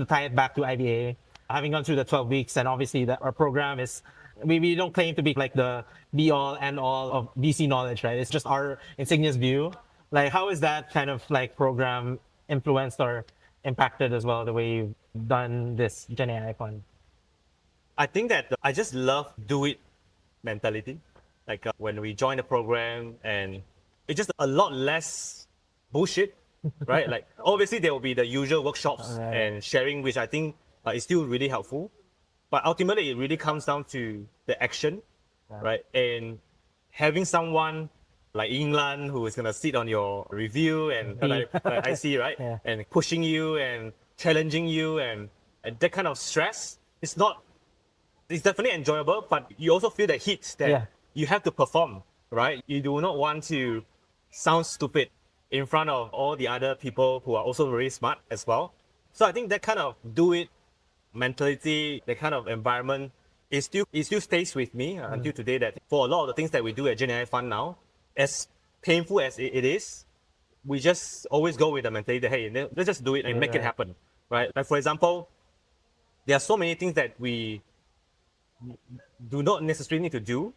to tie it back to IBA, having gone through the 12 weeks, and obviously our program is, we don't claim to be like the be all and all of VC knowledge, right? It's just our Insignia's view. Like, how is that kind of like program influenced or impacted as well the way you've done this GenAI Fund? I think that I just love do it mentality. Like when we join the program, and it's just a lot less bullshit, right? Like obviously there will be the usual workshops Right. and sharing, which I think is still really helpful. But ultimately, it really comes down to the action, right? And having someone like England who is gonna sit on your review and like I see, right? Yeah. And pushing you and challenging you, and that kind of stress. It's definitely enjoyable, but you also feel the heat that you have to perform, right? You do not want to sound stupid in front of all the other people who are also very smart as well. So I think that kind of do it mentality, that kind of environment, it still stays with me until today. That for a lot of the things that we do at GenAI Fund now, as painful as it is, we just always go with the mentality that, hey, let's just do it and make it happen, right? Like for example, there are so many things that we do not necessarily need to do,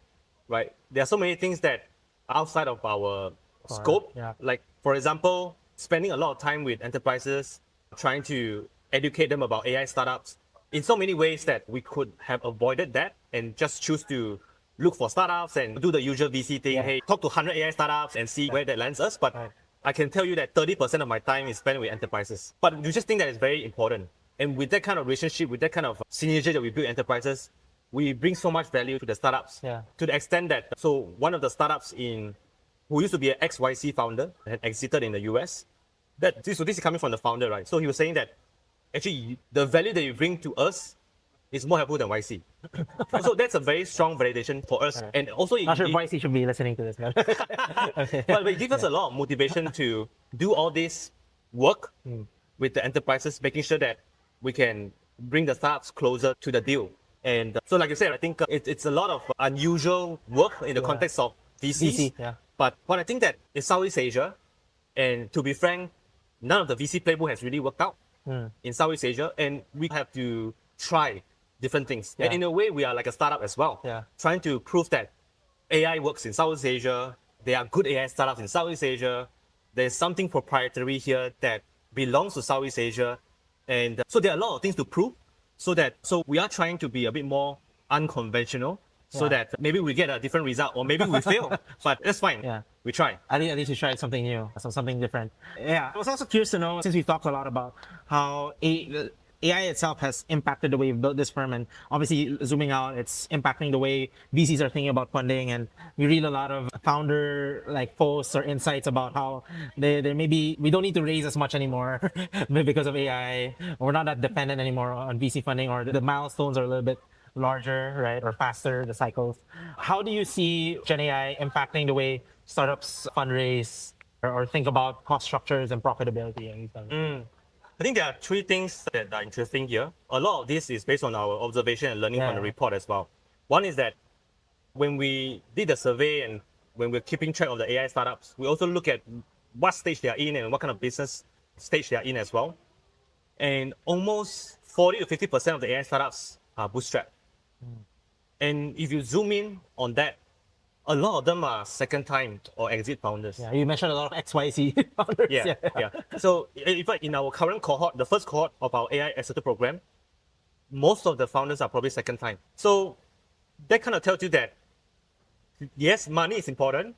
right? There are so many things that are outside of our scope. Like for example, spending a lot of time with enterprises, trying to educate them about AI startups in so many ways that we could have avoided that and just choose to look for startups and do the usual VC thing. Hey, talk to 100 AI startups and see where that lands us. But I can tell you that 30% of my time is spent with enterprises. But you just think that is very important. And with that kind of relationship, with that kind of synergy that we build enterprises, we bring so much value to the startups. To the extent that, so one of the startups who used to be an ex-YC founder, had exited in the US. So this is coming from the founder, right? So he was saying that actually the value that you bring to us is more helpful than YC. So that's a very strong validation for us. And also, Not sure if YC should be listening to this, man. but it gives us a lot of motivation to do all this work with the enterprises, making sure that we can bring the startups closer to the deal. And so, like you said, I think it's a lot of unusual work in the context of VCs. But I think that in Southeast Asia, and to be frank, none of the VC playbook has really worked out in Southeast Asia, and we have to try different things. And in a way, we are like a startup as well, trying to prove that AI works in Southeast Asia. There are good AI startups in Southeast Asia. There's something proprietary here that belongs to Southeast Asia. And so there are a lot of things to prove. So we are trying to be a bit more unconventional, so that maybe we get a different result, or maybe we fail, but that's fine. We try. At least you tried something new, something different. I was also curious to know, since we've talked a lot about how AI itself has impacted the way you've built this firm, and obviously zooming out, it's impacting the way VCs are thinking about funding. And we read a lot of founder like posts or insights about how they maybe we don't need to raise as much anymore because of AI. We're not that dependent anymore on VC funding, or the milestones are a little bit larger, right, or faster, the cycles. How do you see GenAI impacting the way startups fundraise or think about cost structures and profitability? I think there are three things that are interesting here. A lot of this is based on our observation and learning from the report as well. One is that when we did the survey and when we're keeping track of the AI startups, we also look at what stage they are in and what kind of business stage they are in as well. And almost 40 to 50% of the AI startups are bootstrapped. And if you zoom in on that, a lot of them are second time or exit founders. You mentioned a lot of XYZ founders. So in fact, in our current cohort, the first cohort of our AI Accelerator program, most of the founders are probably second time. So that kind of tells you that, yes, money is important,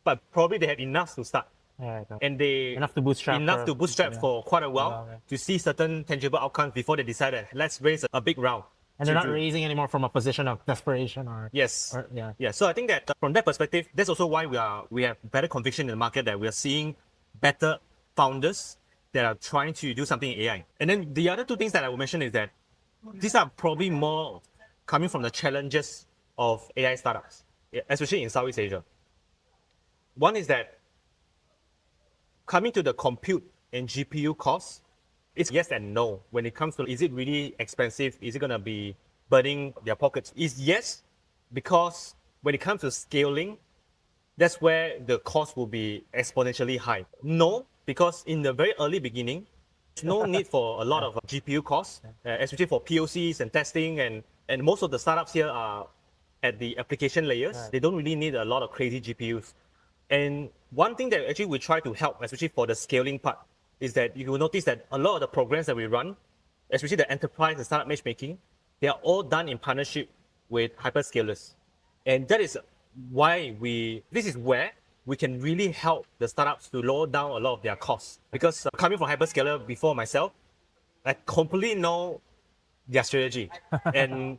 but probably they have enough to start. And they enough to bootstrap for quite a while to see certain tangible outcomes before they decide that let's raise a big round. And they're not raising anymore from a position of desperation or... So I think that from that perspective, that's also why we have better conviction in the market that we are seeing better founders that are trying to do something in AI. And then the other two things that I will mention is that these are probably more coming from the challenges of AI startups, especially in Southeast Asia. One is that coming to the compute and GPU costs, it's yes and no. When it comes to, is it really expensive? Is it going to be burning their pockets? It's yes, because when it comes to scaling, that's where the cost will be exponentially high. No, because in the very early beginning, There's no need for a lot of GPU costs, especially for POCs and testing. And most of the startups here are at the application layers. Right. They don't really need a lot of crazy GPUs. And one thing that actually we try to help, especially for the scaling part, is that you will notice that a lot of the programs that we run, especially the enterprise and startup matchmaking, they are all done in partnership with hyperscalers. And that is why this is where we can really help the startups to lower down a lot of their costs. Because coming from hyperscaler before myself, I completely know their strategy and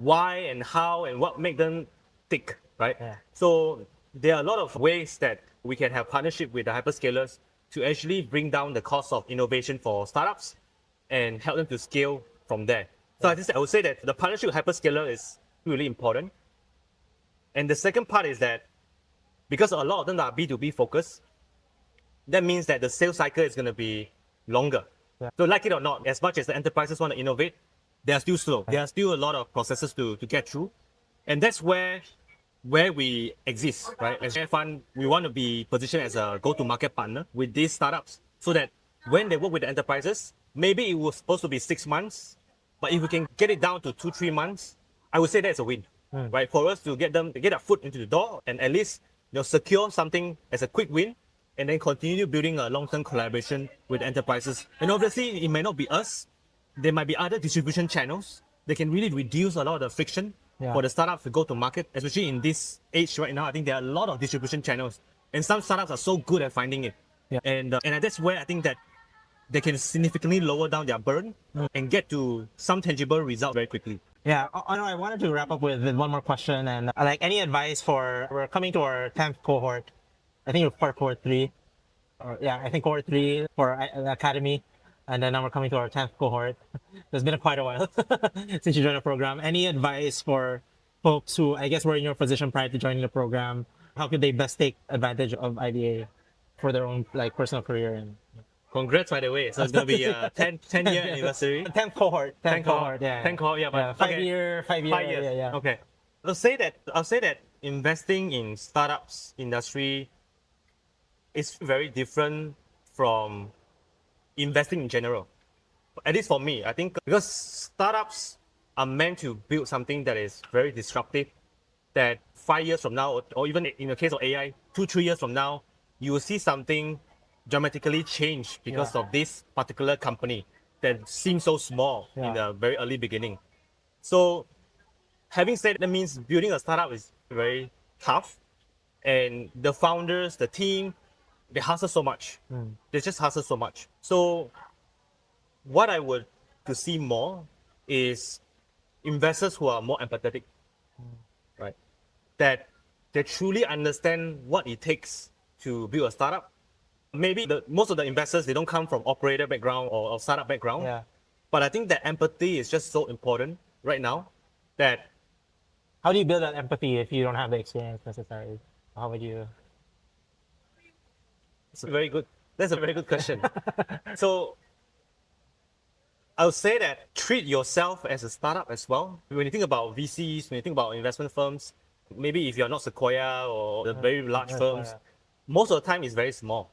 why and how and what make them tick, right? Yeah. So there are a lot of ways that we can have partnership with the hyperscalers to actually bring down the cost of innovation for startups and help them to scale from there. So I would say that the partnership with hyperscaler is really important. And the second part is that because a lot of them are B2B focused, that means that the sales cycle is going to be longer. Yeah. So like it or not, as much as the enterprises want to innovate, they are still slow. There are still a lot of processes to get through. And that's where we exist, right? As GenAI Fund, we want to be positioned as a go-to-market partner with these startups so that when they work with the enterprises, maybe it was supposed to be 6 months, but if we can get it down to 2-3 months, I would say that's a win, right? For us to get them to get a foot into the door and at least secure something as a quick win, and then continue building a long-term collaboration with enterprises. And obviously, it may not be us. There might be other distribution channels. They can really reduce a lot of the friction for the startups to go to market, especially in this age right now. I think there are a lot of distribution channels, and some startups are so good at finding it. Yeah. And that's where I think that they can significantly lower down their burn and get to some tangible result very quickly. Yeah, I wanted to wrap up with one more question, and like any advice we're coming to our 10th cohort. I think we're for cohort 3, I think cohort 3 for the academy, and then now we're coming to our 10th cohort. It's been quite a while since you joined the program. Any advice for folks who I guess were in your position prior to joining the program? How could they best take advantage of IDA for their own like personal career? And Congrats, by the way. So it's going to be a 10-year anniversary. 10th cohort. 10th cohort, yeah. 10th cohort, yeah. But, 5 year. 5 years. Yeah. Okay. I'll say that investing in startups industry is very different from investing in general. At least for me, I think because startups are meant to build something that is very disruptive, that 5 years from now, or even in the case of AI, 2-3 years from now, you will see something dramatically change because of this particular company that seems so small in the very early beginning. So having said that means building a startup is very tough, and the founders, the team, they hustle so much. They just hustle so much. So what I would to see more is investors who are more empathetic, right? That they truly understand what it takes to build a startup. Maybe most of the investors, they don't come from operator background or startup background. Yeah. But I think that empathy is just so important right now that... How do you build that empathy if you don't have the experience necessarily? How would you? That's a very good question. So I would say that treat yourself as a startup as well. When you think about VCs, when you think about investment firms, maybe if you're not Sequoia or the very large firms, most of the time it's very small.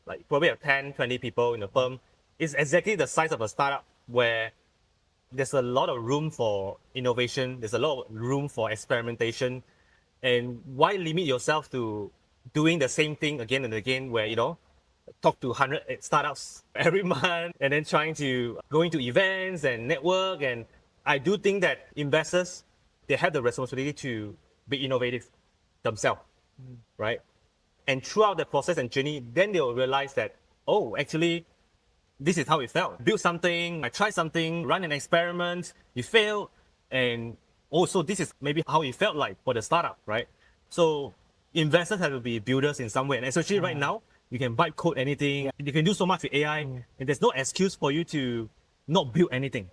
Like probably have 10, 20 people in a firm. It's exactly the size of a startup where there's a lot of room for innovation. There's a lot of room for experimentation. And why limit yourself to doing the same thing again and again where, talk to 100 startups every month and then trying to going to events and network. And I do think that investors, they have the responsibility to be innovative themselves, right? And throughout the process and journey, then they will realize that, oh, actually, this is how it felt. Build something, I try something, run an experiment, you fail, and also this is maybe how it felt like for the startup, right? So investors have to be builders in some way, and especially right now, you can vibe code anything, you can do so much with AI, and there's no excuse for you to not build anything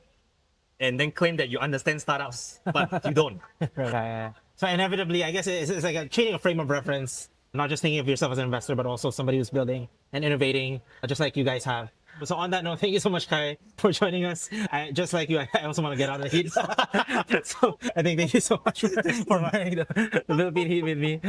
and then claim that you understand startups, but you don't. Right. So inevitably, I guess it's like changing a frame of reference, not just thinking of yourself as an investor, but also somebody who's building and innovating, just like you guys have. So on that note, thank you so much, Kai, for joining us. Just like you, I also want to get out of the heat. So I think thank you so much for wearing the Philippine heat with me.